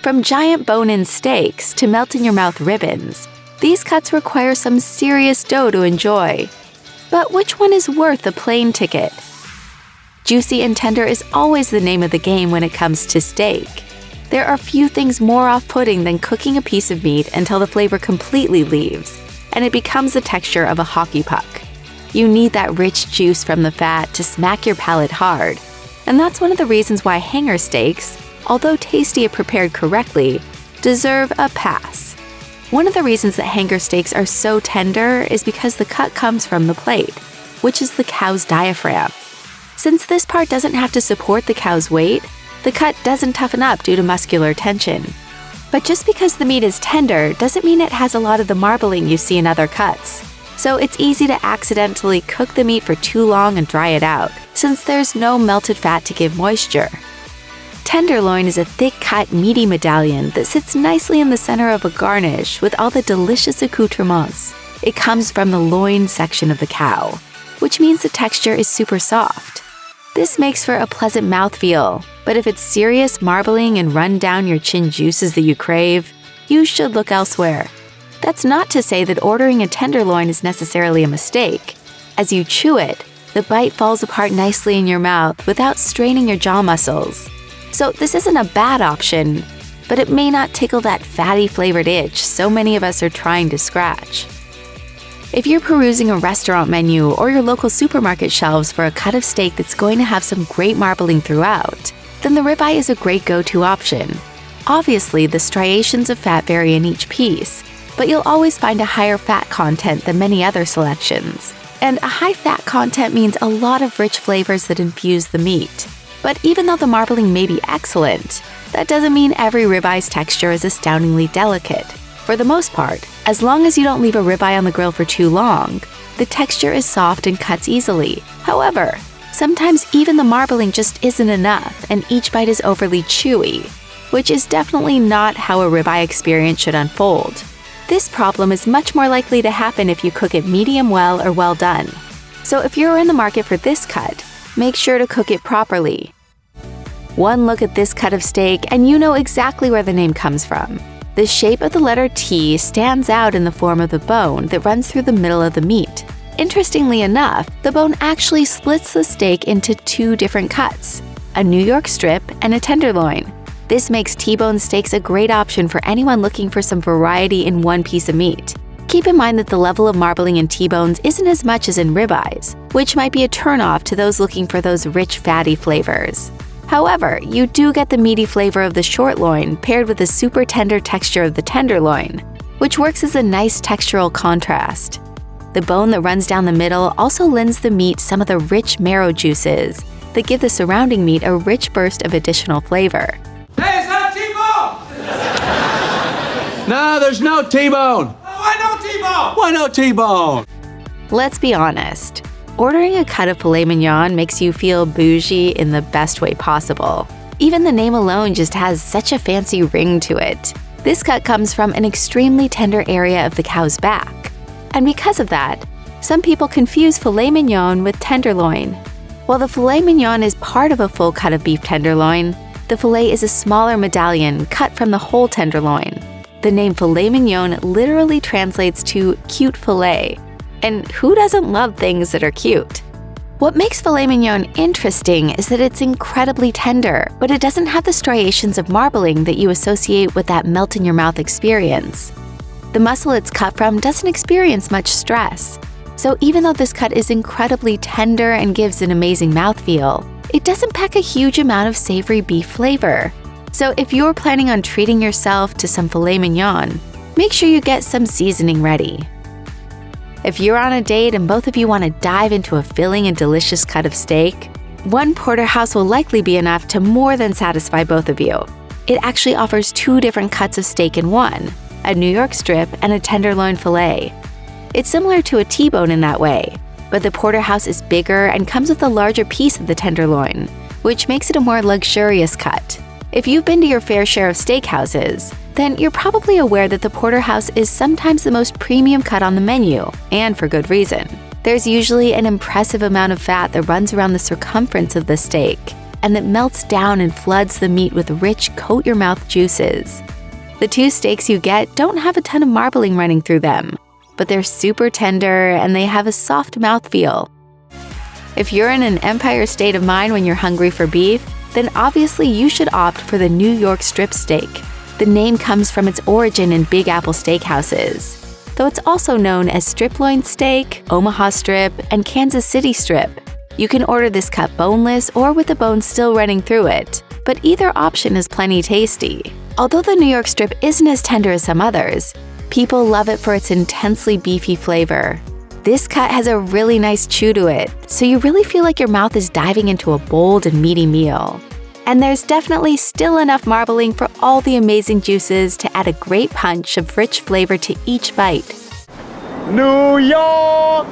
From giant bone-in steaks to melt-in-your-mouth ribbons, these cuts require some serious dough to enjoy. But which one is worth the plane ticket? Juicy and tender is always the name of the game when it comes to steak. There are few things more off-putting than cooking a piece of meat until the flavor completely leaves, and it becomes the texture of a hockey puck. You need that rich juice from the fat to smack your palate hard, and that's one of the reasons why hanger steaks, although tasty if prepared correctly, deserve a pass. One of the reasons that hanger steaks are so tender is because the cut comes from the plate, which is the cow's diaphragm. Since this part doesn't have to support the cow's weight, the cut doesn't toughen up due to muscular tension. But just because the meat is tender doesn't mean it has a lot of the marbling you see in other cuts. So it's easy to accidentally cook the meat for too long and dry it out, since there's no melted fat to give moisture. Tenderloin is a thick-cut, meaty medallion that sits nicely in the center of a garnish with all the delicious accoutrements. It comes from the loin section of the cow, which means the texture is super soft. This makes for a pleasant mouthfeel, but if it's serious marbling and run down your chin juices that you crave, you should look elsewhere. That's not to say that ordering a tenderloin is necessarily a mistake. As you chew it, the bite falls apart nicely in your mouth without straining your jaw muscles. So this isn't a bad option, but it may not tickle that fatty flavored itch so many of us are trying to scratch. If you're perusing a restaurant menu or your local supermarket shelves for a cut of steak that's going to have some great marbling throughout, then the ribeye is a great go-to option. Obviously, the striations of fat vary in each piece, but you'll always find a higher fat content than many other selections. And a high fat content means a lot of rich flavors that infuse the meat. But even though the marbling may be excellent, that doesn't mean every ribeye's texture is astoundingly delicate. For the most part, as long as you don't leave a ribeye on the grill for too long, the texture is soft and cuts easily. However, sometimes even the marbling just isn't enough and each bite is overly chewy, which is definitely not how a ribeye experience should unfold. This problem is much more likely to happen if you cook it medium well or well done. So if you're in the market for this cut, make sure to cook it properly. One look at this cut of steak and you know exactly where the name comes from. The shape of the letter T stands out in the form of the bone that runs through the middle of the meat. Interestingly enough, the bone actually splits the steak into two different cuts, a New York strip and a tenderloin. This makes T-bone steaks a great option for anyone looking for some variety in one piece of meat. Keep in mind that the level of marbling in T-bones isn't as much as in ribeyes, which might be a turnoff to those looking for those rich, fatty flavors. However, you do get the meaty flavor of the short loin paired with the super tender texture of the tenderloin, which works as a nice textural contrast. The bone that runs down the middle also lends the meat some of the rich marrow juices that give the surrounding meat a rich burst of additional flavor. Hey, it's not T-bone! No, there's no T-bone! Why no T-bone? Why no T-bone? Let's be honest. Ordering a cut of filet mignon makes you feel bougie in the best way possible. Even the name alone just has such a fancy ring to it. This cut comes from an extremely tender area of the cow's back. And because of that, some people confuse filet mignon with tenderloin. While the filet mignon is part of a full cut of beef tenderloin, the filet is a smaller medallion cut from the whole tenderloin. The name filet mignon literally translates to cute filet. And who doesn't love things that are cute? What makes filet mignon interesting is that it's incredibly tender, but it doesn't have the striations of marbling that you associate with that melt-in-your-mouth experience. The muscle it's cut from doesn't experience much stress. So even though this cut is incredibly tender and gives an amazing mouthfeel, it doesn't pack a huge amount of savory beef flavor. So if you're planning on treating yourself to some filet mignon, make sure you get some seasoning ready. If you're on a date and both of you want to dive into a filling and delicious cut of steak, one Porterhouse will likely be enough to more than satisfy both of you. It actually offers two different cuts of steak in one, a New York strip and a tenderloin filet. It's similar to a T-bone in that way, but the Porterhouse is bigger and comes with a larger piece of the tenderloin, which makes it a more luxurious cut. If you've been to your fair share of steakhouses, then you're probably aware that the Porterhouse is sometimes the most premium cut on the menu, and for good reason. There's usually an impressive amount of fat that runs around the circumference of the steak, and that melts down and floods the meat with rich coat-your-mouth juices. The two steaks you get don't have a ton of marbling running through them, but they're super tender and they have a soft mouthfeel. If you're in an Empire state of mind when you're hungry for beef, then obviously you should opt for the New York strip steak. The name comes from its origin in Big Apple steakhouses, though it's also known as striploin steak, Omaha strip, and Kansas City strip. You can order this cut boneless or with the bone still running through it, but either option is plenty tasty. Although the New York strip isn't as tender as some others, people love it for its intensely beefy flavor. This cut has a really nice chew to it, so you really feel like your mouth is diving into a bold and meaty meal. And there's definitely still enough marbling for all the amazing juices to add a great punch of rich flavor to each bite. New York!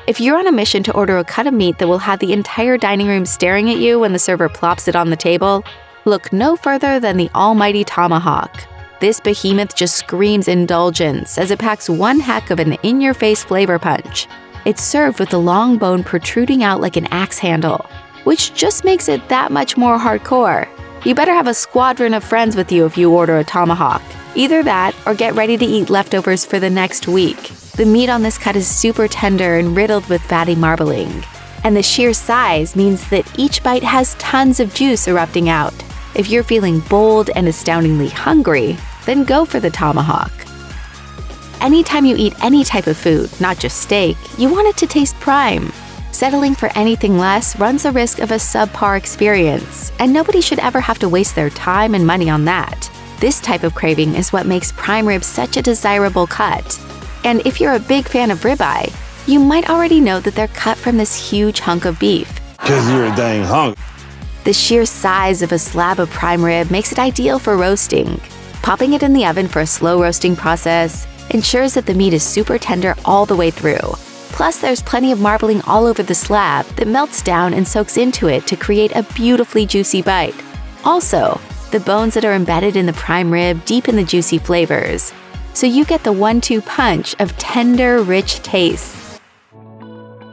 If you're on a mission to order a cut of meat that will have the entire dining room staring at you when the server plops it on the table, look no further than the almighty Tomahawk. This behemoth just screams indulgence as it packs one heck of an in-your-face flavor punch. It's served with the long bone protruding out like an axe handle, which just makes it that much more hardcore. You better have a squadron of friends with you if you order a Tomahawk. Either that or get ready to eat leftovers for the next week. The meat on this cut is super tender and riddled with fatty marbling. And the sheer size means that each bite has tons of juice erupting out. If you're feeling bold and astoundingly hungry, then go for the Tomahawk. Anytime you eat any type of food, not just steak, you want it to taste prime. Settling for anything less runs the risk of a subpar experience, and nobody should ever have to waste their time and money on that. This type of craving is what makes prime rib such a desirable cut. And if you're a big fan of ribeye, you might already know that they're cut from this huge hunk of beef. 'Cause you're a dang hunk. The sheer size of a slab of prime rib makes it ideal for roasting. Popping it in the oven for a slow roasting process ensures that the meat is super tender all the way through. Plus, there's plenty of marbling all over the slab that melts down and soaks into it to create a beautifully juicy bite. Also, the bones that are embedded in the prime rib deepen the juicy flavors, so you get the 1-2 punch of tender, rich tastes.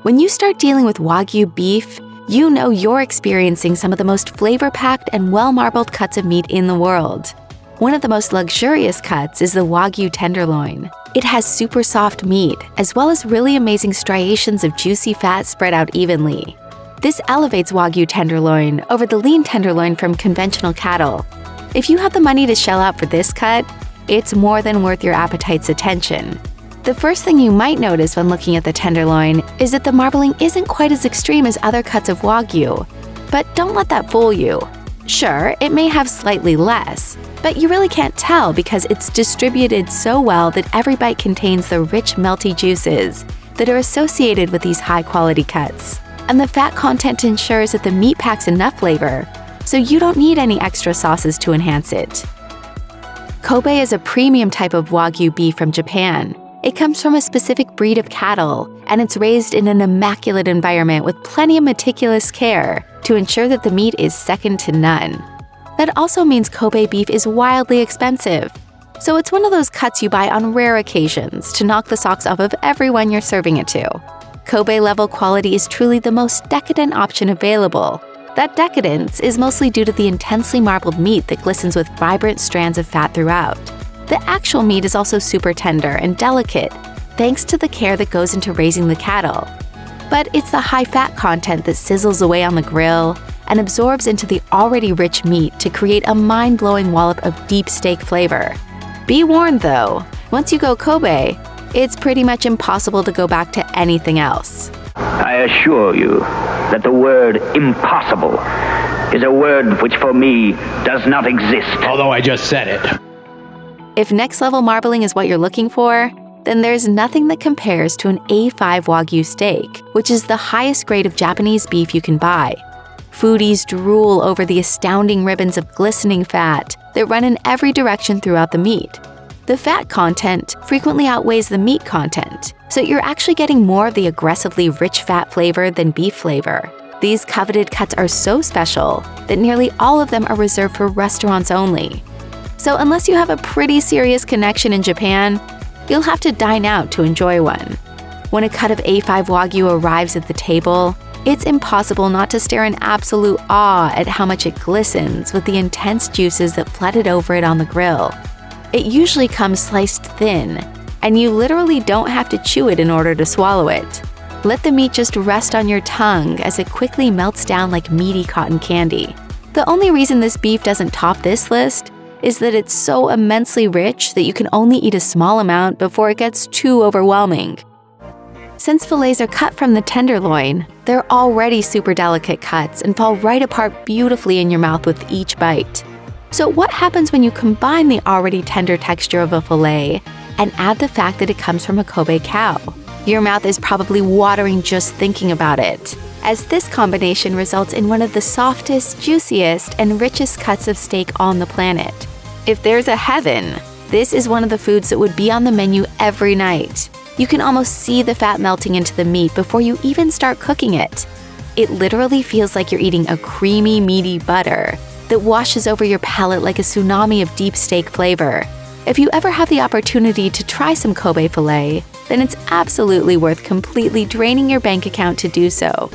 When you start dealing with Wagyu beef, you know you're experiencing some of the most flavor-packed and well-marbled cuts of meat in the world. One of the most luxurious cuts is the Wagyu Tenderloin. It has super soft meat, as well as really amazing striations of juicy fat spread out evenly. This elevates Wagyu Tenderloin over the lean tenderloin from conventional cattle. If you have the money to shell out for this cut, it's more than worth your appetite's attention. The first thing you might notice when looking at the tenderloin is that the marbling isn't quite as extreme as other cuts of Wagyu. But don't let that fool you. Sure, it may have slightly less, but you really can't tell because it's distributed so well that every bite contains the rich, melty juices that are associated with these high-quality cuts. And the fat content ensures that the meat packs enough flavor, so you don't need any extra sauces to enhance it. Kobe is a premium type of Wagyu beef from Japan. It comes from a specific breed of cattle, and it's raised in an immaculate environment with plenty of meticulous care to ensure that the meat is second to none. That also means Kobe beef is wildly expensive, so it's one of those cuts you buy on rare occasions to knock the socks off of everyone you're serving it to. Kobe-level quality is truly the most decadent option available. That decadence is mostly due to the intensely marbled meat that glistens with vibrant strands of fat throughout. The actual meat is also super tender and delicate, thanks to the care that goes into raising the cattle. But it's the high fat content that sizzles away on the grill and absorbs into the already rich meat to create a mind-blowing wallop of deep steak flavor. Be warned though, once you go Kobe, it's pretty much impossible to go back to anything else. I assure you that the word impossible is a word which for me does not exist. Although I just said it. If next-level marbling is what you're looking for, then there's nothing that compares to an A5 Wagyu steak, which is the highest grade of Japanese beef you can buy. Foodies drool over the astounding ribbons of glistening fat that run in every direction throughout the meat. The fat content frequently outweighs the meat content, so you're actually getting more of the aggressively rich fat flavor than beef flavor. These coveted cuts are so special that nearly all of them are reserved for restaurants only. So unless you have a pretty serious connection in Japan, you'll have to dine out to enjoy one. When a cut of A5 Wagyu arrives at the table, It's impossible not to stare in absolute awe at how much it glistens with the intense juices that flooded over it on the grill. It usually comes sliced thin, and you literally don't have to chew it in order to swallow it. Let the meat just rest on your tongue as it quickly melts down like meaty cotton candy. The only reason this beef doesn't top this list is that it's so immensely rich that you can only eat a small amount before it gets too overwhelming. Since fillets are cut from the tenderloin, they're already super delicate cuts and fall right apart beautifully in your mouth with each bite. So what happens when you combine the already tender texture of a fillet and add the fact that it comes from a Kobe cow? Your mouth is probably watering just thinking about it, as this combination results in one of the softest, juiciest, and richest cuts of steak on the planet. If there's a heaven, this is one of the foods that would be on the menu every night. You can almost see the fat melting into the meat before you even start cooking it. It literally feels like you're eating a creamy, meaty butter that washes over your palate like a tsunami of deep steak flavor. If you ever have the opportunity to try some Kobe filet, then it's absolutely worth completely draining your bank account to do so.